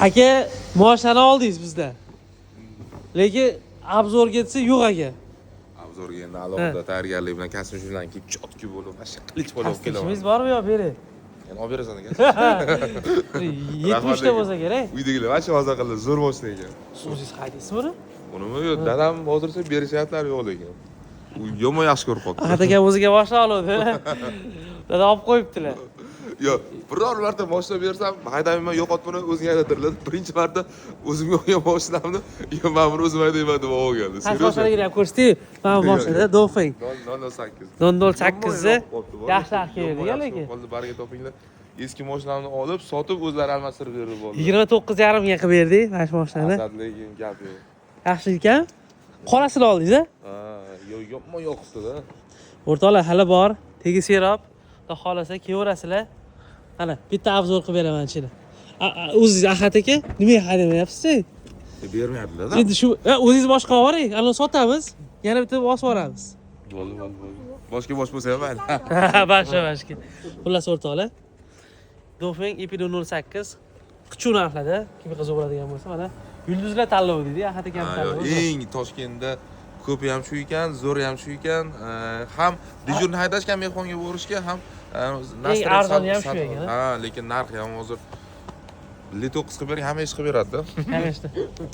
Aka, moshani oldingiz bizda. Lekin obzorga desa yo'q aka. Obzorga endi alohida tayyorgarlik bilan kostyum bilan kiyib, chotki bo'lib, mashq qilich bo'lib kelaman. Kostyumingiz bormi yo bering? Endi olib berasan aka. 70 ta bo'lsa kerak. Uydagilar vacha hozir qildi, zo'r boshlaydi ekan. O'zingiz haydaysiz buni? Unimi yo'q, dadam hozircha berishyaptilar yo'q lekin. U yomon yaxshi ko'rib qoldi. Ahad aka o'ziga boshla oldi. Dada olib qo'yibdilar. Yo'q, biror marta mashina bersam, haydayman yo'qot buni o'zing haydatirlar. Birinchi marta o'zimga olgan mashinamni, yo men buni o'zim haydayman deb olgandi. Qancha mashinaligini ham ko'rsating. Mana mashinada Dolphin. 008. 008 yaxshi keldi lekin. Qoldi barga topinglar. Eski mashinamni olib, sotib o'zlari almashtirib berdi bo'ldi. 29,5 mingga qilib berdik mana shu mashinani. Asadlekin gap yo'q. Yaxshi ekan. Qorasini oldingiz-a? Ha, yomon yoqibdi-da. O'rtoqlar hali bor. Tegi serob. Xudo xolasa kelaverasizlar. Mana bitta obzor qilib beraman ichini. O'zingiz Ahad aka, nimaga haydamayapsiz? Bermayaptilar-da. Endi shu o'zingiz boshqa oling, ana sotamiz. Yana bitta bosib yuboramiz. Bo'ldi. Boshqa bosh bo'lsa ham mayli. Bashka. Xullas o'rtoqlar. Dolphin EP08 qichuv narxlarda, kim qiziq bo'ladigan bo'lsa, mana yulduzlar tanlovi deydi, Ahad aka ham tanlovi. Eng Toshkentda ko'pi ham shu ekan, zo'ri ham shu ekan. Ham dejurni haydashga, mehmonga borishga ham Eng arzoni ham shu ekan. Ha, lekin narxi ham hozir Lito qisqib bering, hamma ish qilib beradi-da. Конечно.